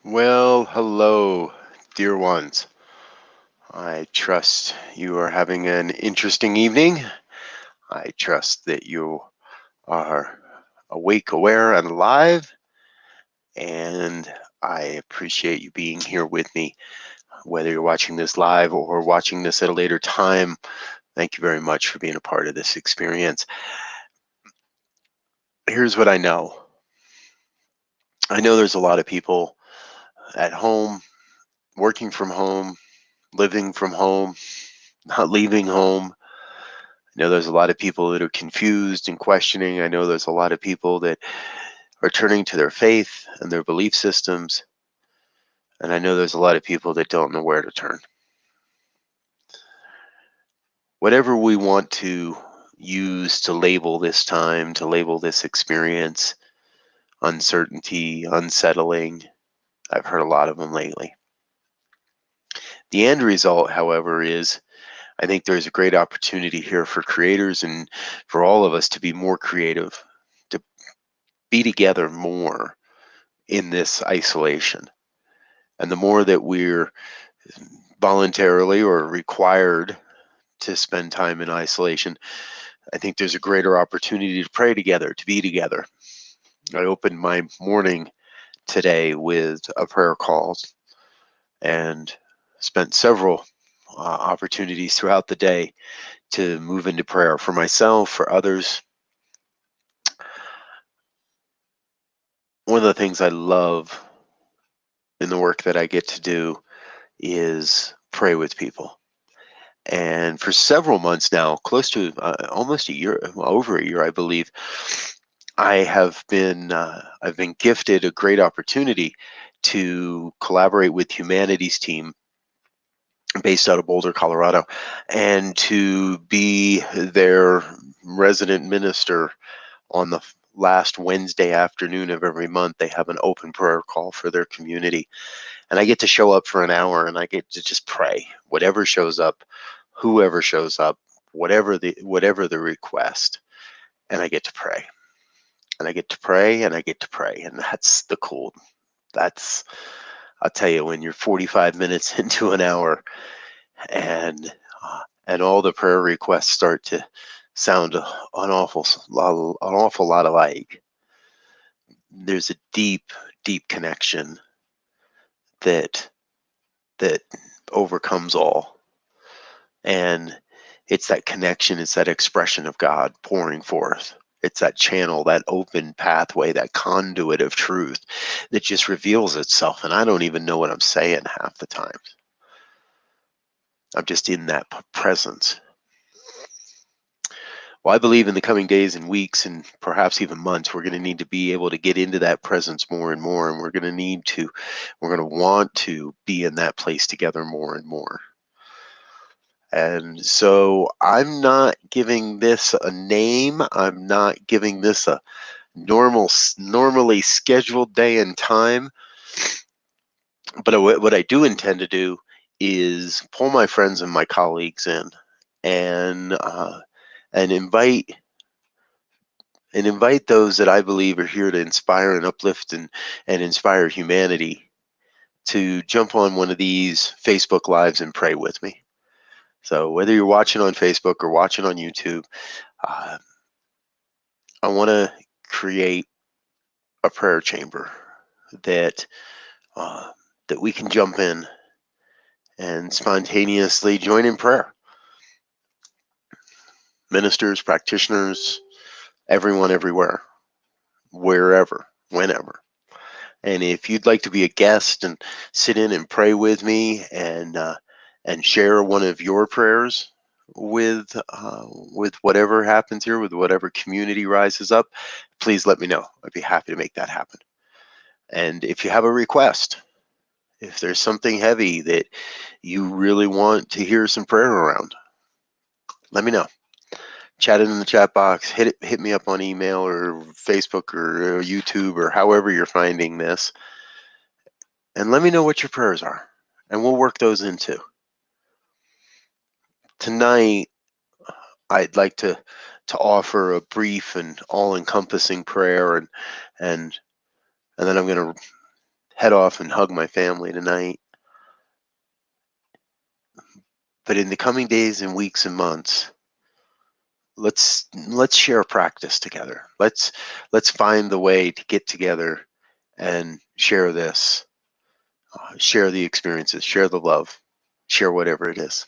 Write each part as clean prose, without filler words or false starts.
Well, hello, dear ones. I trust you are having an interesting evening. I trust that you are awake, aware, and alive. And I appreciate you being here with me, whether you're watching this live or watching this at a later time. Thank you very much for being a part of this experience. Here's what I know. I know there's a lot of people at home, working from home, living from home, not leaving home. I know there's a lot of people that are confused and questioning. I know there's a lot of people that are turning to their faith and their belief systems. And I know there's a lot of people that don't know where to turn. Whatever we want to use to label this time, to label this experience, uncertainty, unsettling, I've heard a lot of them lately. The end result, however, is I think there's a great opportunity here for creators and for all of us to be more creative, to be together more in this isolation. And the more that we're voluntarily or required to spend time in isolation, I think there's a greater opportunity to pray together, to be together. I opened my morning today with a prayer call and spent several opportunities throughout the day to move into prayer for myself, for others. One of the things I love in the work that I get to do is pray with people. And for several months now, close to almost a year, well, over a year, I believe, I've been gifted a great opportunity to collaborate with Humanities team based out of Boulder, Colorado, and to be their resident minister on the last Wednesday afternoon of every month. They have an open prayer call for their community, and I get to show up for an hour and I get to just pray. Whatever shows up, whoever shows up, whatever the request, and I get to pray. And I get to pray and I get to pray. And that's the cool. That's I'll tell you, when you're 45 minutes into an hour and and all the prayer requests start to sound an awful lot alike. There's a deep, deep connection that that overcomes all. And it's that connection, it's that expression of God pouring forth. It's that channel, that open pathway, that conduit of truth that just reveals itself. And I don't even know what I'm saying half the time. I'm just in that presence. Well, I believe in the coming days and weeks and perhaps even months, we're going to need to be able to get into that presence more and more. And we're going to want to be in that place together more and more. And so I'm not giving this a name. I'm not giving this a normally scheduled day and time. But what I do intend to do is pull my friends and my colleagues in and uh, and invite those that I believe are here to inspire and uplift and inspire humanity to jump on one of these Facebook Lives and pray with me. So whether you're watching on Facebook or watching on YouTube, uh, I want to create a prayer chamber that uh, that we can jump in and spontaneously join in prayer. Ministers, practitioners, everyone, everywhere, wherever, whenever. And if you'd like to be a guest and sit in and pray with me and share one of your prayers with whatever happens here, with whatever community rises up, please let me know. I'd be happy to make that happen. And if you have a request, if there's something heavy that you really want to hear some prayer around, let me know. Chat it in the chat box. Hit me up on email or Facebook or YouTube or however you're finding this, and let me know what your prayers are, and we'll work those into. Tonight, I'd like to offer a brief and all-encompassing prayer, and and then I'm going to head off and hug my family tonight. But in the coming days and weeks and months, let's share practice together. Let's find the way to get together and share this, share the experiences, share the love, share whatever it is.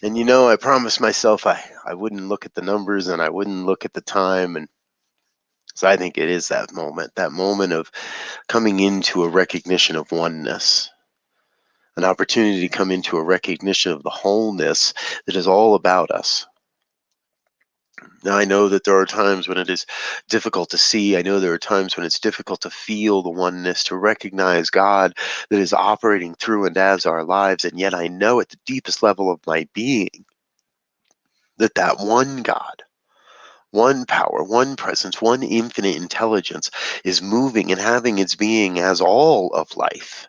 And I promised myself I wouldn't look at the numbers and I wouldn't look at the time. And so I think it is that moment of coming into a recognition of oneness, an opportunity to come into a recognition of the wholeness that is all about us. Now, I know that there are times when it is difficult to see. I know there are times when it's difficult to feel the oneness, to recognize God that is operating through and as our lives. And yet I know at the deepest level of my being that one God, one power, one presence, one infinite intelligence is moving and having its being as all of life.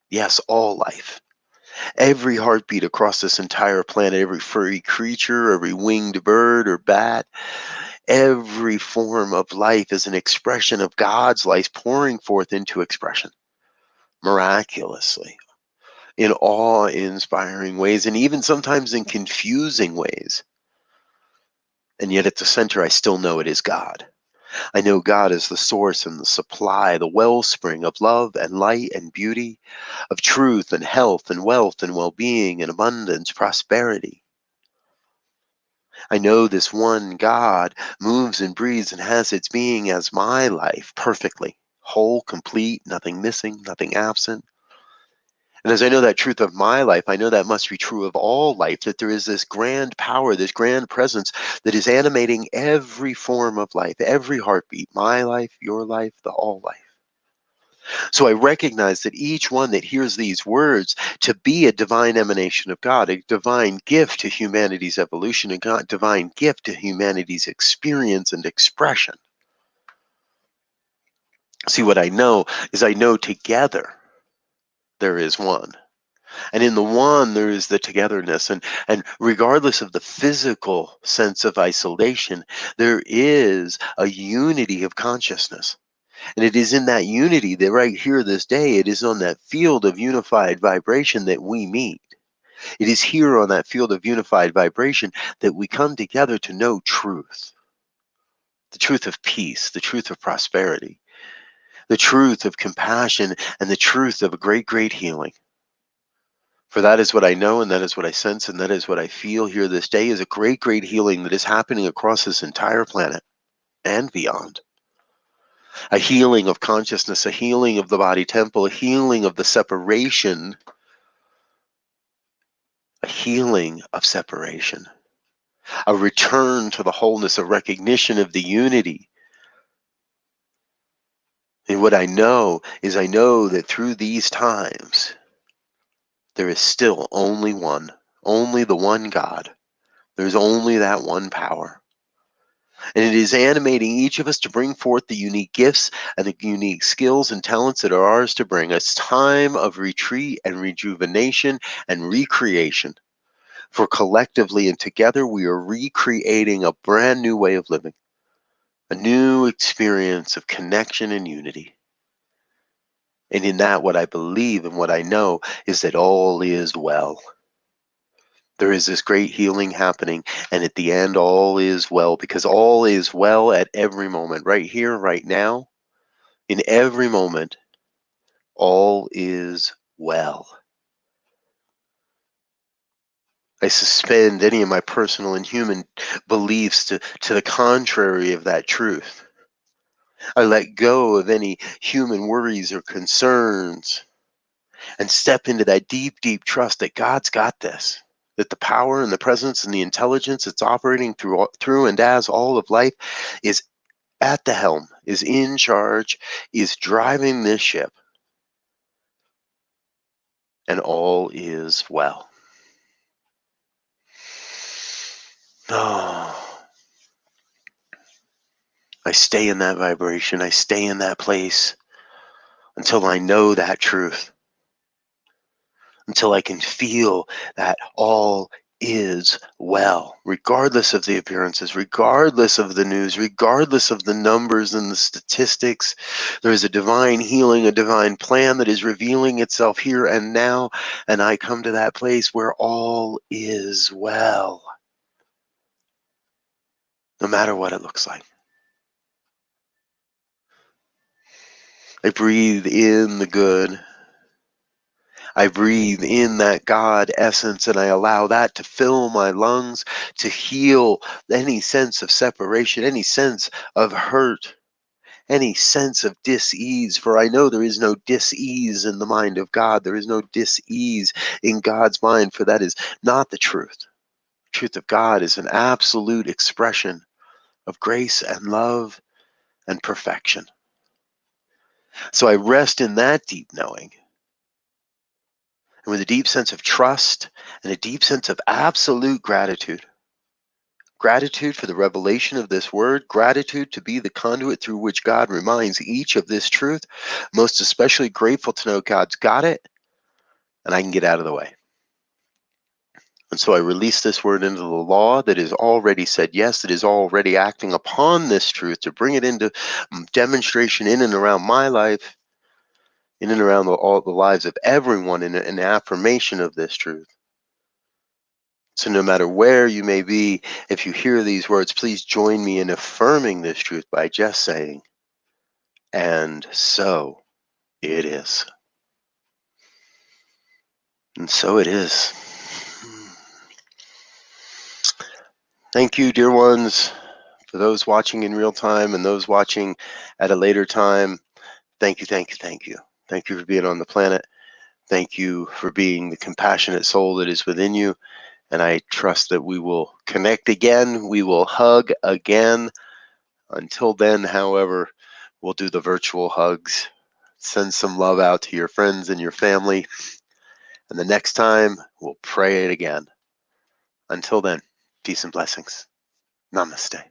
Yes, all life. Every heartbeat across this entire planet, every furry creature, every winged bird or bat, every form of life is an expression of God's life pouring forth into expression miraculously, in awe-inspiring ways, and even sometimes in confusing ways. And yet at the center, I still know it is God. I know God is the source and the supply, the wellspring of love and light and beauty, of truth and health and wealth and well-being and abundance, prosperity. I know this one God moves and breathes and has its being as my life perfectly, whole, complete, nothing missing, nothing absent. And as I know that truth of my life, I know that must be true of all life, that there is this grand power, this grand presence that is animating every form of life, every heartbeat, my life, your life, the all life. So I recognize that each one that hears these words to be a divine emanation of God, a divine gift to humanity's evolution, a divine gift to humanity's experience and expression. See, what I know is I know together there is one. And in the one, there is the togetherness. And regardless of the physical sense of isolation, there is a unity of consciousness. And it is in that unity that right here this day, it is on that field of unified vibration that we meet. It is here on that field of unified vibration that we come together to know truth. The truth of peace, the truth of prosperity, the truth of compassion, and the truth of a great, great healing. For that is what I know, and that is what I sense, and that is what I feel here this day is a great, great healing that is happening across this entire planet and beyond. A healing of consciousness, a healing of the body temple, a healing of the separation, a healing of separation, a return to the wholeness, a recognition of the unity. And what I know is I know that through these times, there is still only one, only the one God. There's only that one power. And it is animating each of us to bring forth the unique gifts and the unique skills and talents that are ours to bring. A time of retreat and rejuvenation and recreation. For collectively and together, we are recreating a brand new way of living, a new experience of connection and unity. And in that, what I believe and what I know is that all is well. There is this great healing happening, and at the end, all is well, because all is well at every moment, right here, right now, in every moment, all is well. I suspend any of my personal and human beliefs to the contrary of that truth. I let go of any human worries or concerns and step into that deep, deep trust that God's got this, that the power and the presence and the intelligence that's operating through and as all of life is at the helm, is in charge, is driving this ship, and all is well. Oh, I stay in that vibration. I stay in that place until I know that truth, until I can feel that all is well, regardless of the appearances, regardless of the news, regardless of the numbers and the statistics. There is a divine healing, a divine plan that is revealing itself here and now. And I come to that place where all is well, no matter what it looks like. I breathe in the good. I breathe in that God essence and I allow that to fill my lungs, to heal any sense of separation, any sense of hurt, any sense of dis-ease. For I know there is no dis-ease in the mind of God. There is no dis-ease in God's mind, for that is not the truth. The truth of God is an absolute expression of grace and love and perfection. So I rest in that deep knowing. And with a deep sense of trust and a deep sense of absolute gratitude. Gratitude for the revelation of this word, gratitude to be the conduit through which God reminds each of this truth, most especially grateful to know God's got it and I can get out of the way. And so I release this word into the law that is already said yes, that is already acting upon this truth to bring it into demonstration in and around my life, in and around all the lives of everyone in an affirmation of this truth. So no matter where you may be, if you hear these words, please join me in affirming this truth by just saying, and so it is. And so it is. Thank you, dear ones, for those watching in real time and those watching at a later time. Thank you, thank you, thank you. Thank you for being on the planet. Thank you for being the compassionate soul that is within you. And I trust that we will connect again. We will hug again. Until then, however, we'll do the virtual hugs. Send some love out to your friends and your family. And the next time, we'll pray it again. Until then, peace and blessings. Namaste.